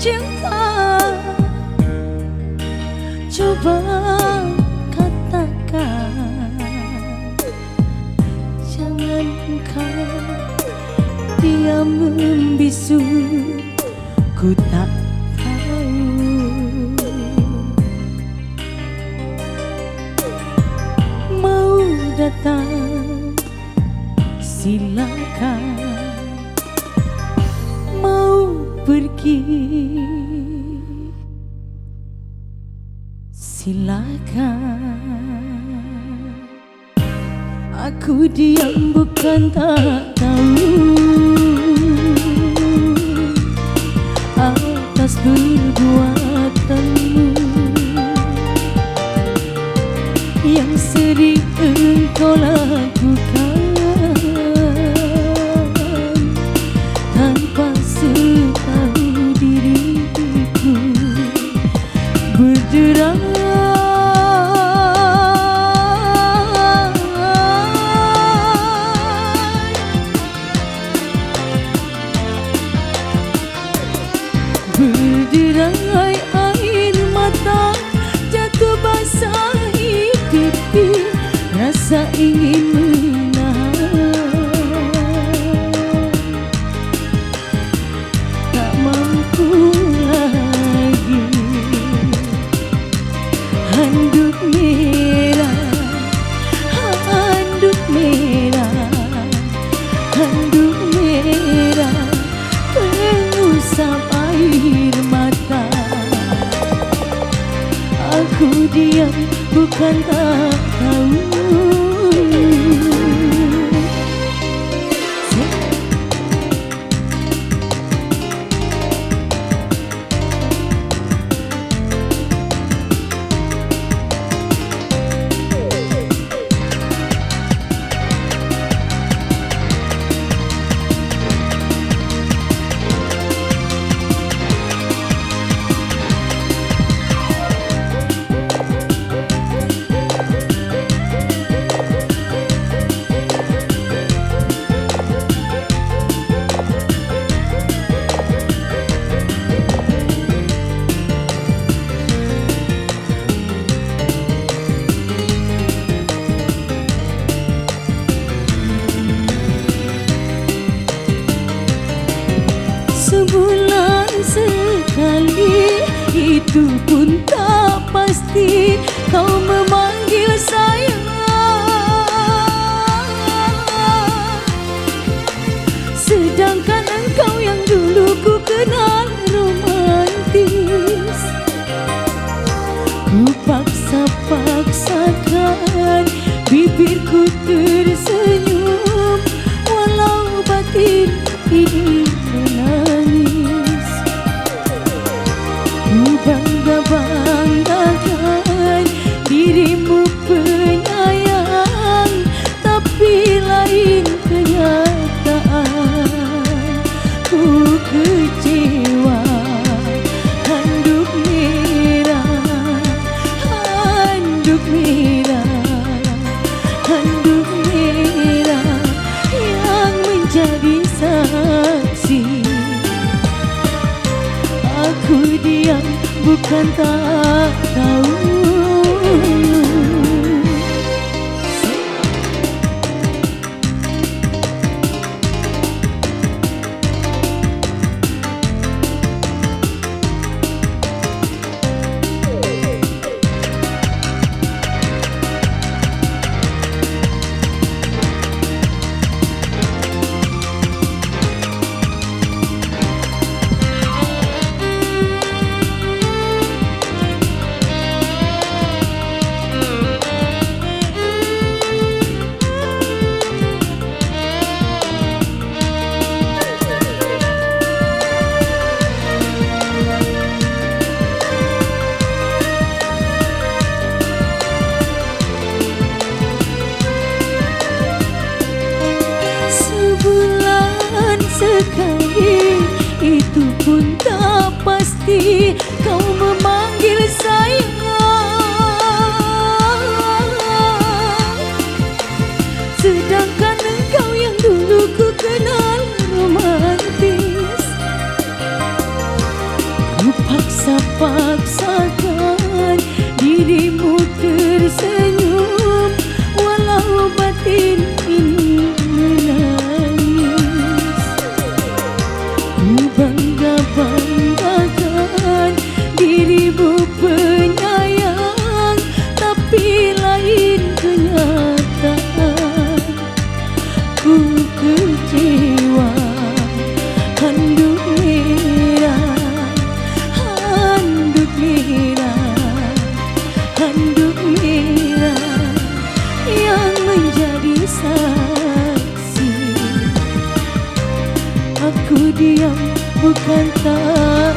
cinta. Coba katakan, jangan engkau diam membisu. Ku tak tahu. Mau datang silakan, mau pergi silakan. Aku diam bukan tak tahu atas perbuatanmu yang sering engkau lakukan tanpa setahu diriku. Berderai berderai air mata jatuh basahi pipi, rasa ingin menahan, tak mampu lagi. Handuk merah, handuk merah, handuk merah mengusap air mata. Aku diam bukan tak tahu. Sebulan sekali, itu pun tak pasti kau memanggil saya. Sedangkan engkau yang dulu ku kenal romantis, ku paksa-paksakan bibirku tersenyum walau batin ini menangis. Ku bangga-banggakan dirimu penyayang, tapi lain kenyataan ku kecewa. Handuk merah, handuk merah, handuk merah yang menjadi saksi. Aku diam bukan tak tahu. bisa paksakan dirimu tersenyum walau batin ini menangis. Ku bangga-banggakan dirimu penyayang, tapi lain kenyataan. Ku kecewa, handuk merah, handuk merah, handuk merah yang menjadi saksi. Aku diam bukan tak